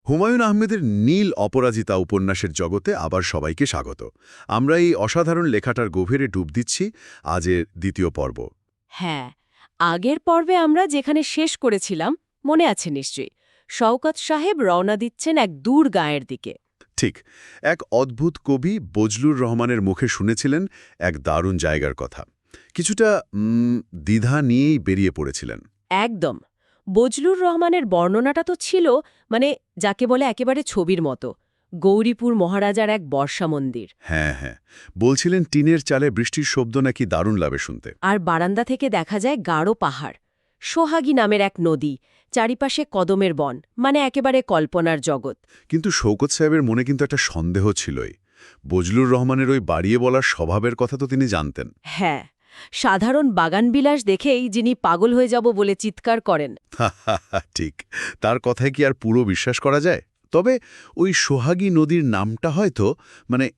হুমায়ূন আহমেদের নীল অপরাজিতা উপন্যাসের জগতে আবার সবাইকে স্বাগত। আমরা এই অসাধারণ লেখাটার গভীরে ডুব দিচ্ছি আজের দ্বিতীয় পর্ব। হ্যাঁ, আগের পর্বে আমরা যেখানে শেষ করেছিলাম মনে আছে নিশ্চয়ই। শওকত সাহেব রওনা দিচ্ছেন এক দূর গাঁয়ের দিকে। ঠিক, এক অদ্ভুত কবি বজলুর রহমানের মুখে শুনেছিলেন এক দারুণ জায়গার কথা। কিছুটা দ্বিধা নিয়েই বেরিয়ে পড়েছিলেন। একদম। বজলুর রহমানের বর্ণনাটা তো ছিল মানে যাকে বলে একেবারে ছবির মতো। গৌরীপুর মহারাজার এক বর্ষা মন্দির। হ্যাঁ হ্যাঁ, বলছিলেন টিনের চালে বৃষ্টির শব্দ নাকি দারুণ লাগে শুনতে। আর বারান্দা থেকে দেখা যায় গাঢ় পাহাড়, সোহাগী নামের এক নদী, চারিপাশে কদমের বন, মানে একেবারে কল্পনার জগৎ। কিন্তু শওকত সাহেবের মনে কিন্তু একটা সন্দেহ ছিলই। বজলুর রহমানের ওই বাড়িয়ে বলার স্বভাবের কথা তো তিনি জানতেন। হ্যাঁ, সাধারণ বাগানবিলাস দেখেই যিনি পাগল হয়ে যাব বলে চিৎকার করেন। ঠিক, তার কথায় কি আর পুরো বিশ্বাস করা যায়? তবে ওই সোহাগী নদীর নামটা হয়তো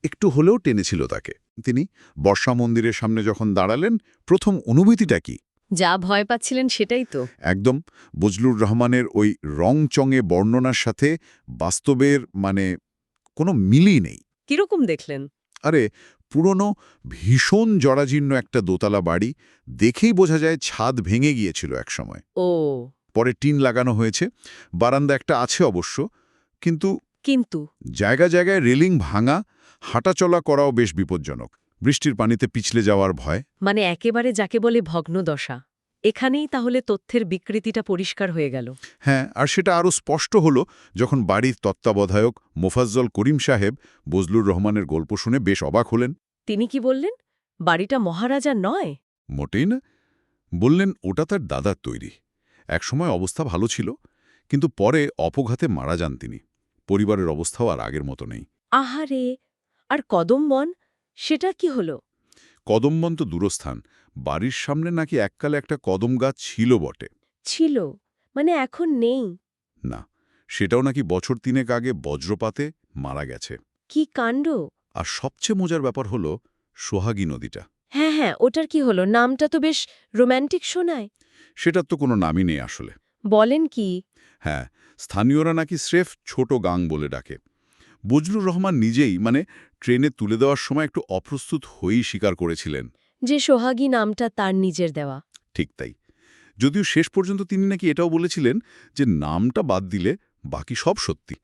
একটু হলেও টেনেছিল তাকে। তিনি বর্ষা মন্দিরের সামনে যখন দাঁড়ালেন, প্রথম অনুভূতিটা কি? যা ভয় পাচ্ছিলেন সেটাই তো। একদম বজলুর রহমানের ওই রংচঙে বর্ণনার সাথে বাস্তবের কোনো মিলই নেই। কিরকম দেখলেন? আরে, পুরনো ভীষণ জরাজীর্ণ একটা দোতলা বাড়ি, দেখেই বোঝা যায় ছাদ ভেঙে গিয়েছিল একসময়। ও, পরে টিন লাগানো হয়েছে, বারান্দা একটা আছে অবশ্য, কিন্তু কিন্তু জায়গায় জায়গায় রেলিং ভাঙা, হাঁটাচলা করাও বেশ বিপজ্জনক। বৃষ্টির পানিতে পিছলে যাওয়ার ভয়। মানে একেবারে যাকে বলে ভগ্নদশা। এখানেই তাহলে তথ্যের বিকৃতিটা পরিষ্কার হয়ে গেল। হ্যাঁ, আর সেটা আরও স্পষ্ট হলো যখন বাড়ির তত্ত্বাবধায়ক মোফাজ্জল করিম সাহেব বজলুর রহমানের গল্প শুনে বেশ অবাক হলেন। তিনি কি বললেন? বাড়িটা মহারাজা নয়? মোটেই না। বললেন ওটা তার দাদার তৈরি। একসময় অবস্থা ভালো ছিল, কিন্তু পরে অপঘাতে মারা যান তিনি। পরিবারের অবস্থাও আর আগের মতো নেই। আহারে, আর কদমবন, সেটা কি হলো? কদমবন তো দূরস্থান, বাড়ির সামনে নাকি এককালে একটা কদম গাছ ছিল বটে। ছিল, মানে এখন নেই? না, সেটাও নাকি বছর 3 আগে বজ্রপাতে মারা গেছে। কি কাণ্ড! আর সবচেয়ে মজার ব্যাপার হলো সোহাগী নদীটা। হ্যাঁ হ্যাঁ, ওটার কি হলো? নামটা তো বেশ রোম্যান্টিক শোনায়। সেটার তো কোনো নামই নেই আসলে। বলেন কি? হ্যাঁ, স্থানীয়রা নাকি স্রেফ ছোট গাং বলে ডাকে। বজলুর রহমান নিজেই ট্রেনে তুলে দেওয়ার সময় একটু অপ্রস্তুত হয়েই স্বীকার করেছিলেন। যে সোহাগী নামটা তার নিজের দেওয়া। ঠিক তাই। যদিও শেষ পর্যন্ত তিনি নাকি এটাও বলেছিলেন যে নামটা বাদ দিলে বাকি সব সত্যি।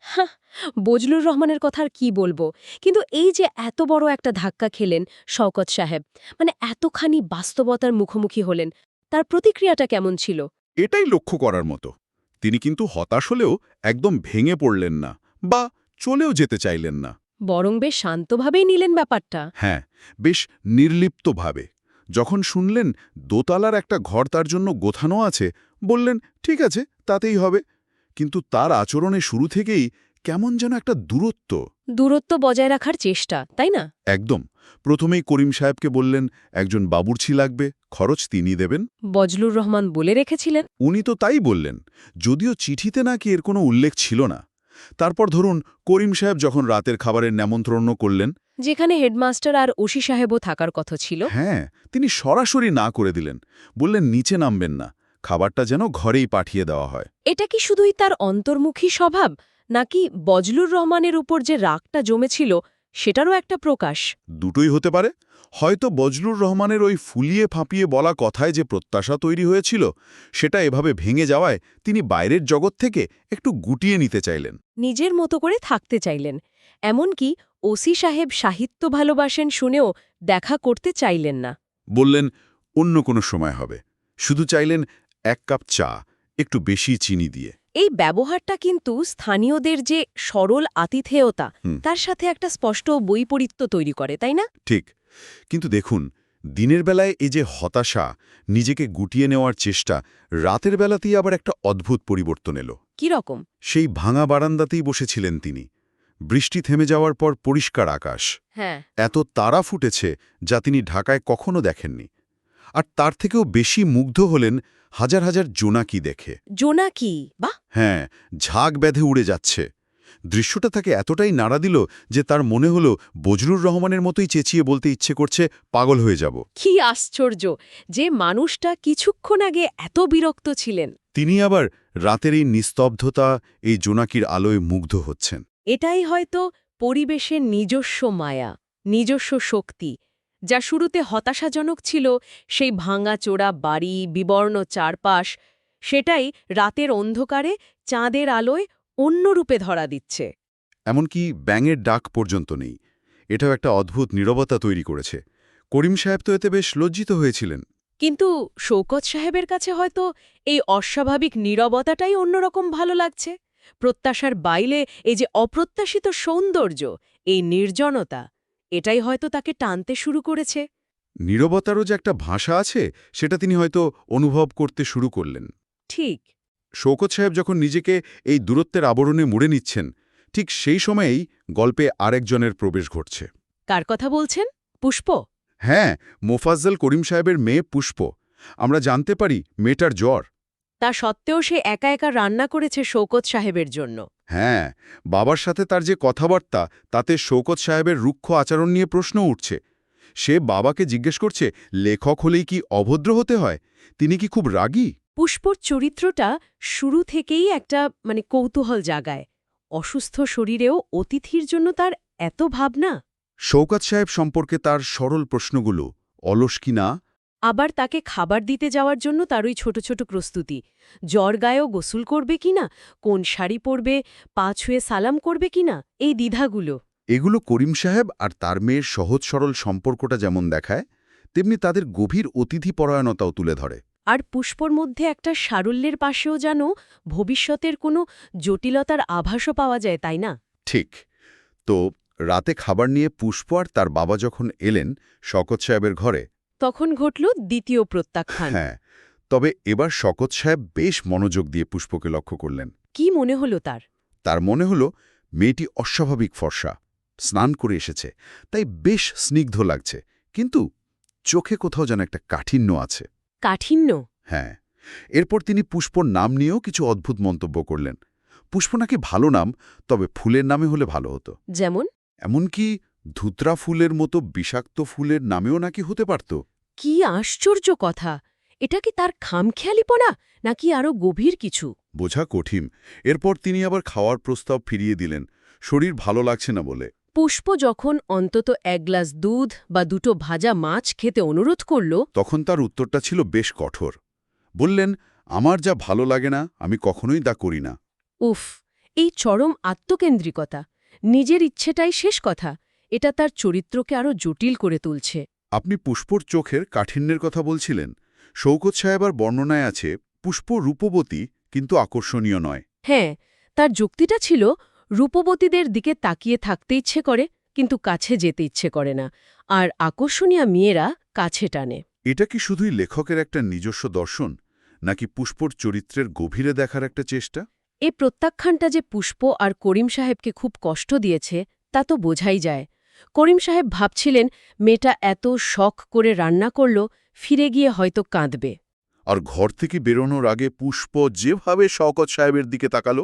বজলুর রহমানের কথা আর কি বলবো, কিন্তু এই যে এত বড় একটা ধাক্কা খেলেন শওকত সাহেব, মানে এতখানি বাস্তবতার মুখোমুখি হলেন, তার প্রতিক্রিয়াটা কেমন ছিল? এটাই লক্ষ্য করার মতো। তিনি কিন্তু হতাশ হলেও একদম ভেঙে পড়লেন না, বা চলেও যেতে চাইলেন না। বরং বেশ শান্তভাবেই নিলেন ব্যাপারটা। হ্যাঁ, বেশ নির্লিপ্তভাবে। যখন শুনলেন দোতলার একটা ঘর তার জন্য গোছানো আছে, বললেন ঠিক আছে, তাতেই হবে। কিন্তু তার আচরণে শুরু থেকেই কেমন যেন একটা দূরত্ব। দূরত্ব বজায় রাখার চেষ্টা, তাই না? একদম। প্রথমেই করিম সাহেবকে বললেন একজন বাবুর্চি লাগবে, খরচ তিনি দেবেন। বজলুর রহমান বলে রেখেছিলেন। উনি তো তাই বললেন, যদিও চিঠিতে নাকি এর কোনো উল্লেখ ছিল না। তারপর ধরুন করিম সাহেব যখন রাতের খাবারের নেমন্ত্রণ করলেন, যেখানে হেডমাস্টার আর ওসি সাহেবও থাকার কথা ছিল। হ্যাঁ, তিনি সরাসরি না করে দিলেন। বললেন নিচে নামবেন না, খাবারটা যেন ঘরেই পাঠিয়ে দেওয়া হয়। এটা কি শুধুই তার অন্তর্মুখী স্বভাব, নাকি বজলুর রহমানের উপর যে রাগটা জমেছিল সেটারও একটা প্রকাশ? দুটোই হতে পারে। হয়তো বজলুর রহমানের ওই ফুলিয়ে ফাঁপিয়ে বলা কথায় যে প্রত্যাশা তৈরি হয়েছিল, সেটা এভাবে ভেঙে যাওয়ায় তিনি বাইরের জগৎ থেকে একটু গুটিয়ে নিতে চাইলেন। নিজের মতো করে থাকতে চাইলেন। এমনকি ওসি সাহেব সাহিত্য ভালোবাসেন শুনেও দেখা করতে চাইলেন না। বললেন অন্য কোনো সময় হবে। শুধু চাইলেন 1 কাপ চা, একটু বেশি চিনি দিয়ে। এই ব্যবহারটা কিন্তু স্থানীয়দের যে সরল আতিথেয়তা, হুম। তার সাথে একটা স্পষ্ট বৈপরীত্য তৈরি করে, তাই না? ঠিক। কিন্তু দেখুন, দিনের বেলায় এই যে হতাশা, নিজেকে গুটিয়ে নেওয়ার চেষ্টা, রাতের বেলাতেই আবার একটা অদ্ভুত পরিবর্তন এলো। কি রকম? সেই ভাঙা বারান্দাতেই বসেছিলেন তিনি। বৃষ্টি থেমে যাওয়ার পর পরিষ্কার আকাশ। হ্যাঁ। এত তারা ফুটেছে যা তিনি ঢাকায় কখনো দেখেননি। আর তার থেকেও বেশি মুগ্ধ হলেন হাজার হাজার জোনাকি দেখে। জোনাকি? বাহ! হ্যাঁ, ঝাঁক বেঁধে উড়ে যাচ্ছে। দৃশ্যটা তাকে এতটাই নাড়া দিল যে তার মনে হলো বজলুর রহমানের মতোই চেঁচিয়ে বলতে ইচ্ছে করছে, পাগল হয়ে যাব। কি আশ্চর্য যে মানুষটা কিছুক্ষণ আগে এত বিরক্ত ছিলেন, তিনি আবার রাতের এই নিস্তব্ধতা, এই জোনাকির আলোয় মুগ্ধ হচ্ছেন। এটাই হয়তো পরিবেশের নিজস্ব মায়া, নিজস্ব শক্তি, যা শুরুতে হতাশাজনক ছিল, সেই ভাঙাচোরা বাড়ি, বিবর্ণ চারপাশ, সেটাই রাতের অন্ধকারে চাঁদের আলোয় অন্য রূপে ধরা দিচ্ছে। এমনকি ব্যাঙের ডাক পর্যন্ত নেই। এটাও একটা অদ্ভুত নীরবতা তৈরি করেছে। করিম সাহেব তো এতে বেশ লজ্জিত হয়েছিলেন। কিন্তু শৌকত সাহেবের কাছে হয়তো এই অস্বাভাবিক নীরবতাটাই অন্যরকম ভালো লাগছে। প্রত্যাশার বাইরে এই যে অপ্রত্যাশিত সৌন্দর্য, এই নির্জনতা, এটাই হয়তো তাকে টানতে শুরু করেছে। নীরবতারও যে একটা ভাষা আছে, সেটা তিনি হয়তো অনুভব করতে শুরু করলেন। ঠিক। শৌকত সাহেব যখন নিজেকে এই দূরত্বের আবরণে মুড়ে নিচ্ছেন, ঠিক সেই সময়েই গল্পে আরেকজনের প্রবেশ ঘটছে। কার কথা বলছেন? পুষ্প? হ্যাঁ, মোফাজ্জল করিম সাহেবের মেয়ে পুষ্প। আমরা জানতে পারি মেয়েটার জ্বর। তা সত্ত্বেও সে একা একা রান্না করেছে শৌকত সাহেবের জন্য। হ্যাঁ, বাবার সাথে তার যে কথাবার্তা, তাতে শৌকত সাহেবের রুক্ষ আচরণ নিয়ে প্রশ্ন উঠছে। সে বাবাকে জিজ্ঞেস করছে, লেখক হলেই কি অভদ্র হতে হয়? তিনি কি খুব রাগী? পুষ্পর চরিত্রটা শুরু থেকেই একটা কৌতূহল জাগায়। অসুস্থ শরীরেও অতিথির জন্য তার এত ভাবনা। শৌকত সাহেব সম্পর্কে তার সরল প্রশ্নগুলো অলস কি না? আবার তাকে খাবার দিতে যাওয়ার জন্য তারই ছোট ছোট প্রস্তুতি। জ্বর গায়েও গোসল করবে কিনা, কোন শাড়ি পরবে, পা ছুঁয়ে সালাম করবে কিনা, এই দ্বিধাগুলো। এগুলো করিম সাহেব আর তার মেয়ের সহজ সরল সম্পর্কটা যেমন দেখায়, তেমনি তাদের গভীর অতিথিপরায়ণতাও তুলে ধরে। আর পুষ্পর মধ্যে একটা সারল্যের পাশেও যেন ভবিষ্যতের কোনো জটিলতার আভাসও পাওয়া যায়, তাই না? ঠিক। তো রাতে খাবার নিয়ে পুষ্প আর তার বাবা যখন এলেন শওকত সাহেবের ঘরে, তখন ঘটল দ্বিতীয় প্রত্যাখ্যান। হ্যাঁ, তবে এবার শওকত সাহেব বেশ মনোযোগ দিয়ে পুষ্পকে লক্ষ্য করলেন। কি মনে হলো তার? তার মনে হল মেয়েটি অস্বাভাবিক ফর্সা, স্নান করে এসেছে, তাই বেশ স্নিগ্ধ লাগছে, কিন্তু চোখে কোথাও যেন একটা কাঠিন্য আছে। কাঠিন্য? হ্যাঁ। এরপর তিনি পুষ্পর নাম নিয়েও কিছু অদ্ভুত মন্তব্য করলেন। পুষ্প নাকি ভালো নাম, তবে ফুলের নামে হলে ভালো হতো। যেমন? এমনকি ধুতরা ফুলের মতো বিষাক্ত ফুলের নামেও নাকি হতে পারত। কি আশ্চর্য কথা! এটা কি তার খামখেয়ালিপনা, নাকি আরও গভীর কিছু? বোঝা কঠিন। এরপর তিনি আবার খাওয়ার প্রস্তাব ফিরিয়ে দিলেন, শরীর ভালো লাগছে না বলে। পুষ্প যখন অন্তত এক গ্লাস দুধ বা দুটো ভাজা মাছ খেতে অনুরোধ করল, তখন তার উত্তরটা ছিল বেশ কঠোর। বললেন, আমার যা ভালো লাগে না আমি কখনোই তা করি না। উফ, এই চরম আত্মকেন্দ্রিকতা, নিজের ইচ্ছেটাই শেষ কথা, এটা তার চরিত্রকে আরও জটিল করে তুলছে। আপনি পুষ্পর চোখের কাঠিন্যের কথা বলছিলেন। শওকত সাহেবার বর্ণনায় আছে, পুষ্প রূপবতী কিন্তু আকর্ষণীয় নয়। হ্যাঁ, তার যুক্তিটা ছিল রূপবতীদের দিকে তাকিয়ে থাকতে ইচ্ছে করে, কিন্তু কাছে যেতে ইচ্ছে করে না, আর আকর্ষণীয় মেয়েরা কাছে টানে। এটা কি শুধুই লেখকের একটা নিজস্ব দর্শন, নাকি পুষ্পর চরিত্রের গভীরে দেখার একটা চেষ্টা? এই প্রত্যাখ্যানটা যে পুষ্প আর করিম সাহেবকে খুব কষ্ট দিয়েছে, তা তো বোঝাই যায়। করিম সাহেব ভাবছিলেন মেয়েটা এত শখ করে রান্না করল, ফিরে গিয়ে হয়তো কাঁদবে। আর ঘর থেকে বেরোনোর আগে পুষ্প যেভাবে শওকত সাহেবের দিকে তাকালো,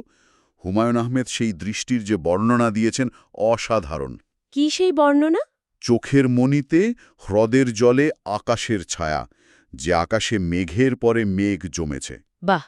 হুমায়ুন আহমেদ সেই দৃষ্টির যে বর্ণনা দিয়েছেন অসাধারণ। কি সেই বর্ণনা? চোখের মণিতে হ্রদের জলে আকাশের ছায়া, যে আকাশে মেঘের পরে মেঘ জমেছে। বাহ!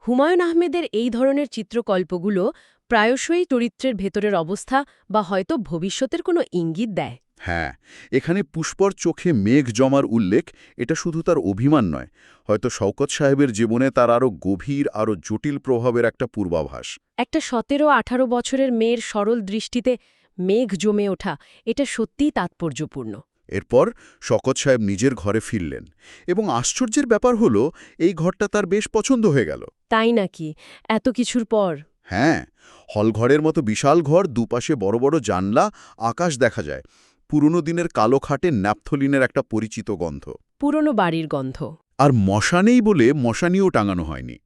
হুমায়ুন আহমেদের এই ধরনের চিত্রকল্পগুলো প্রায়শই চরিত্রের ভেতরের অবস্থা বা হয়তো ভবিষ্যতের কোনো ইঙ্গিত দেয়। হ্যাঁ, এখানে পুষ্পর চোখে মেঘ জমার উল্লেখ, এটা শুধু তার অভিমান নয়, হয়তো শওকত সাহেবের জীবনে তার আরও গভীর, আরও জটিল প্রভাবের একটা পূর্বাভাস। একটা 17-18 বছরের মেয়ের সরল দৃষ্টিতে মেঘ জমে ওঠা, এটা সত্যিই তাৎপর্যপূর্ণ। এরপর শওকত সাহেব নিজের ঘরে ফিরলেন, এবং আশ্চর্যের ব্যাপার হলো এই ঘরটা তার বেশ পছন্দ হয়ে গেল। তাই নাকি? এত কিছুর পর? হ্যাঁ, হলঘরের মতো বিশাল ঘর, দুপাশে বড় বড় জানলা, আকাশ দেখা যায়। পুরনো দিনের কালো খাটে ন্যাপথলিনের একটা পরিচিত গন্ধ। পুরনো বাড়ির গন্ধ। আর মশা নেই বলে মশানিও টাঙানো হয়নি।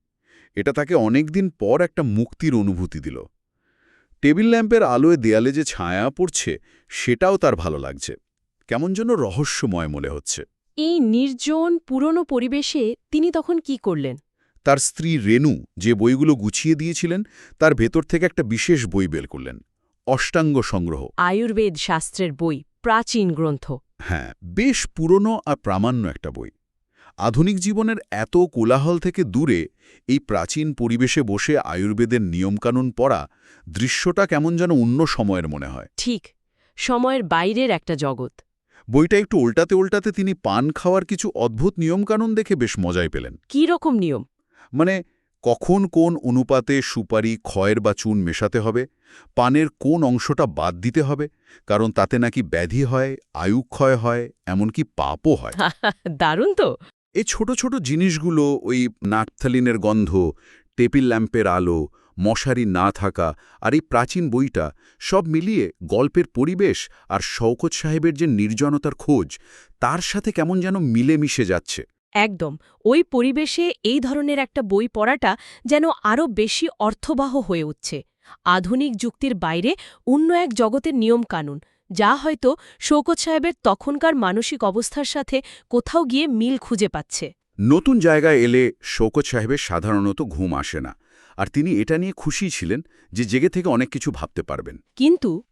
এটা তাকে অনেকদিন পর একটা মুক্তির অনুভূতি দিল। টেবিল ল্যাম্পের আলোয় দেয়ালে যে ছায়া পড়ছে, সেটাও তার ভালো লাগছে। কেমন যেন রহস্যময় মনে হচ্ছে। এই নির্জন পুরনো পরিবেশে তিনি তখন কি করলেন? তার স্ত্রী রেনু যে বইগুলো গুছিয়ে দিয়েছিলেন তার ভেতর থেকে একটা বিশেষ বই বের করলেন, অষ্টাঙ্গ সংগ্রহ। আয়ুর্বেদ শাস্ত্রের বই, প্রাচীন গ্রন্থ। হ্যাঁ, বেশ পুরনো আর প্রামাণ্য একটা বই। আধুনিক জীবনের এত কোলাহল থেকে দূরে এই প্রাচীন পরিবেশে বসে আয়ুর্বেদের নিয়মকানুন পড়া দৃশ্যটা কেমন যেন অন্য সময়ের মনে হয়। ঠিক, সময়ের বাইরের একটা জগৎ। বইটা একটু উল্টাতে উল্টাতে তিনি পান খাওয়ার কিছু অদ্ভুত নিয়মকানুন দেখে বেশ মজাই পেলেন। কী রকম নিয়ম? মানে কখন কোন অনুপাতে সুপারি, খয়ের বা চুন মেশাতে হবে, পানের কোন অংশটা বাদ দিতে হবে, কারণ তাতে নাকি ব্যাধি হয়, আয়ুক্ষয় হয়, এমনকি পাপও হয়। দারুণ তো। এই ছোট ছোট জিনিসগুলো, ওই নাকথালিনের গন্ধ, টেবিল ল্যাম্পের আলো, মশারি না থাকা আর এই প্রাচীন বইটা সব মিলিয়ে গল্পের পরিবেশ আর শওকত সাহেবের যে নির্জনতার খোঁজ তার সাথে কেমন যেন মিলেমিশে যাচ্ছে। একদম, ওই পরিবেশে এই ধরনের একটা বই পড়াটা যেন আরও বেশি অর্থবহ হয়ে উঠছে। আধুনিক যুক্তির বাইরে অন্য এক জগতের নিয়মকানুন, যা হয়তো শওকত সাহেবের তখনকার মানসিক অবস্থার সাথে কোথাও গিয়ে মিল খুঁজে পাচ্ছে। নতুন জায়গায় এলে শওকত সাহেবের সাধারণত ঘুম আসে না, আর তিনি এটা নিয়ে খুশি ছিলেন যে জেগে থেকে অনেক কিছু ভাবতে পারবেন।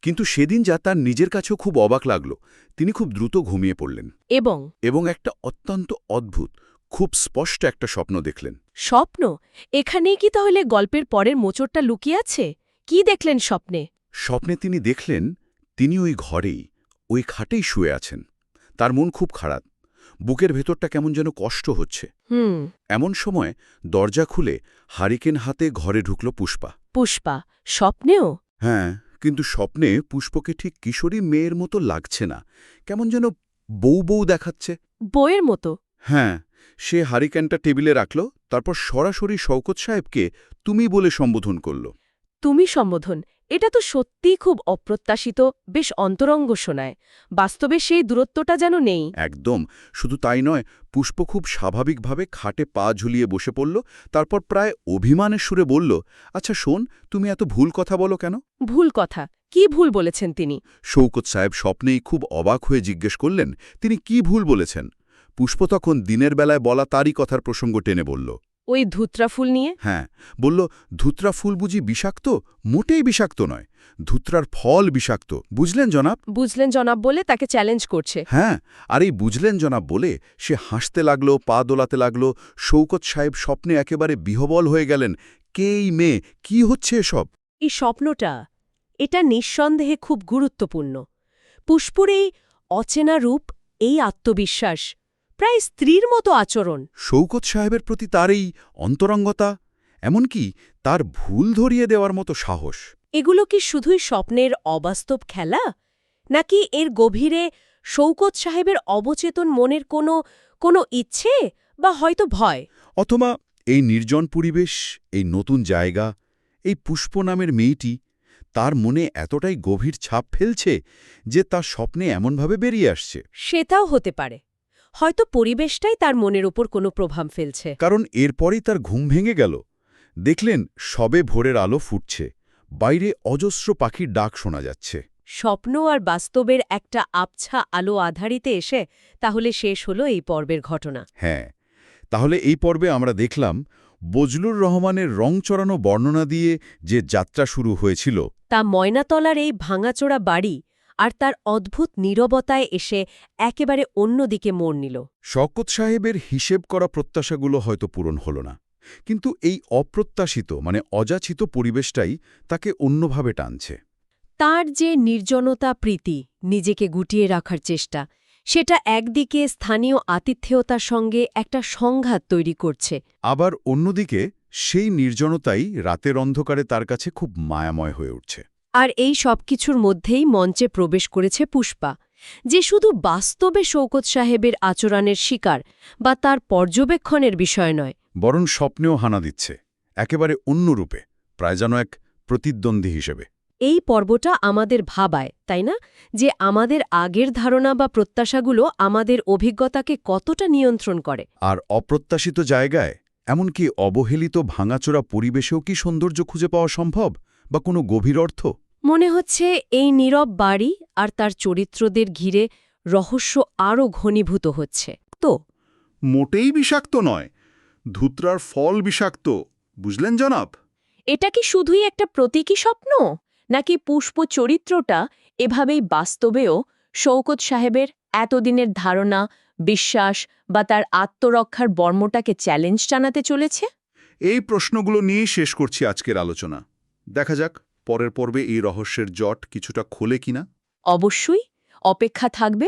কিন্তু সেদিন যা তার নিজের কাছেও খুব অবাক লাগল, তিনি খুব দ্রুত ঘুমিয়ে পড়লেন এবং একটা অত্যন্ত অদ্ভুত, খুব স্পষ্ট একটা স্বপ্ন দেখলেন। স্বপ্ন? এখানেই কি তাহলে গল্পের পরের মোচড়টা লুকিয়ে আছে? কি দেখলেন স্বপ্নে? স্বপ্নে তিনি দেখলেন তিনি ওই ঘরেই, ওই খাটেই শুয়ে আছেন। তার মন খুব খারাপ, বুকের ভেতরটা কেমন যেন কষ্ট হচ্ছে। এমন সময় দরজা খুলে হারিকেন হাতে ঘরে ঢুকল পুষ্পা। পুষ্পা? স্বপ্নেও? হ্যাঁ, কিন্তু স্বপ্নে পুষ্পকে ঠিক কিশোরী মেয়ের মতো লাগছে না, কেমন যেন বউ বউ দেখাচ্ছে। বইয়ের মতো? হ্যাঁ, সে হারিকেনটা টেবিলে রাখল, তারপর সরাসরি শওকত সাহেবকে তুমি বলে সম্বোধন করল। তুমি সম্বোধন? এটা তো সত্যিই খুব অপ্রত্যাশিত, বেশ অন্তরঙ্গ শোনায়। বাস্তবে সেই দূরত্বটা যেন নেই। একদম, শুধু তাই নয়, পুষ্প খুব স্বাভাবিকভাবে খাটে পা ঝুলিয়ে বসে পড়ল, তারপর প্রায় অভিমানের সুরে বলল, আচ্ছা শোন, তুমি এত ভুল কথা বলো কেন? ভুল কথা? কি ভুল বলেছেন তিনি? শওকত সাহেব স্বপ্নেই খুব অবাক হয়ে জিজ্ঞেস করলেন, তিনি কি ভুল বলেছেন? পুষ্প তখন দিনের বেলায় বলা তারই কথার প্রসঙ্গ টেনে বলল। ওই ধুত্রা ফুল নিয়ে? হ্যাঁ, বলল, ধুত্রা ফুল বুঝি বিষাক্ত? মোটেই বিষাক্ত নয়, ধুত্রার ফল বিষাক্ত, বুঝলেন জনাব? বুঝলেন জনাব বলে তাকে চ্যালেঞ্জ করছে। হ্যাঁ, আর এই বুঝলেন জনাব বলে সে হাসতে লাগল, পা দোলাতে লাগল। শওকত সাহেব স্বপ্নে একেবারে বিহবল হয়ে গেলেন। কে এই মেয়ে? কি হচ্ছে এসব? এই স্বপ্নটা, এটা নিঃসন্দেহে খুব গুরুত্বপূর্ণ। পুষ্পুর এই অচেনা রূপ, এই আত্মবিশ্বাস, প্রায় স্ত্রীর মতো আচরণ। শওকত সাহেবের প্রতি তার এই অন্তরঙ্গতা, এমনকি তার ভুল ধরিয়ে দেওয়ার মতো সাহস, এগুলো কি শুধুই স্বপ্নের অবাস্তব খেলা, নাকি এর গভীরে শওকত সাহেবের অবচেতন মনের কোনো ইচ্ছে বা হয়তো ভয়? অথবা এই নির্জন পরিবেশ, এই নতুন জায়গা, এই পুষ্প নামের মেয়েটি তার মনে এতটাই গভীর ছাপ ফেলছে যে তার স্বপ্নে এমনভাবে বেরিয়ে আসছে। সেটাও হতে পারে, হয়তো পরিবেশটাই তার মনের উপর কোনো প্রভাব ফেলছে। কারণ এরপরই তার ঘুম ভেঙে গেল। দেখলেন সবে ভোরের আলো ফুটছে, বাইরে অজস্র পাখির ডাক শোনা যাচ্ছে। স্বপ্ন আর বাস্তবের একটা আবছা আলো আধারিতে এসে তাহলে শেষ হলো এই পর্বের ঘটনা। হ্যাঁ, তাহলে এই পর্বে আমরা দেখলাম বজলুর রহমানের রং চড়ানো বর্ণনা দিয়ে যে যাত্রা শুরু হয়েছিল, তা ময়নাতলার এই ভাঙাচোরা বাড়ি আর তার অদ্ভুত নীরবতায় এসে একেবারে অন্যদিকে মোড় নিল। শওকত সাহেবের হিসেব করা প্রত্যাশাগুলো হয়তো পূরণ হল না, কিন্তু এই অপ্রত্যাশিত অযাচিত পরিবেশটাই তাকে অন্যভাবে টানছে। তার যে নির্জনতা প্রীতি, নিজেকে গুটিয়ে রাখার চেষ্টা, সেটা একদিকে স্থানীয় আতিথেয়তার সঙ্গে একটা সংঘাত তৈরি করছে। আবার অন্যদিকে সেই নির্জনতাই রাতের অন্ধকারে তার কাছে খুব মায়াময় হয়ে উঠছে। আর এই সবকিছুর মধ্যেই মঞ্চে প্রবেশ করেছে পুষ্পা, যে শুধু বাস্তবে শওকত সাহেবের আচরণের শিকার বা তার পর্যবেক্ষণের বিষয় নয়, বরং স্বপ্নেও হানা দিচ্ছে, একেবারে অন্য রূপে, প্রায় যেন এক প্রতিদ্বন্দ্বী হিসেবে। এই পর্বটা আমাদের ভাবায়, তাই না, যে আমাদের আগের ধারণা বা প্রত্যাশাগুলো আমাদের অভিজ্ঞতাকে কতটা নিয়ন্ত্রণ করে। আর অপ্রত্যাশিত জায়গায়, এমনকি অবহেলিত ভাঙাচোরা পরিবেশেও কি সৌন্দর্য খুঁজে পাওয়া সম্ভব, বা কোনো গভীর অর্থ? মনে হচ্ছে এই নীরব বাড়ি আর তার চরিত্রদের ঘিরে রহস্য আরও ঘনীভূত হচ্ছে। তো মোটেই বিষাক্ত নয়, ধুতরার ফল বিষাক্ত, বুঝলেন জনাব? এটা কি শুধুই একটা প্রতীকী স্বপ্ন, নাকি পুষ্প চরিত্রটা এভাবেই বাস্তবেও শওকত সাহেবের এতদিনের ধারণা, বিশ্বাস বা তার আত্মরক্ষার বর্মটাকে চ্যালেঞ্জ জানাতে চলেছে? এই প্রশ্নগুলো নিয়েই শেষ করছি আজকের আলোচনা। দেখা যাক পরের পর্বে এই রহস্যের জট কিছুটা খোলে কিনা। অবশ্যই, অপেক্ষা থাকবে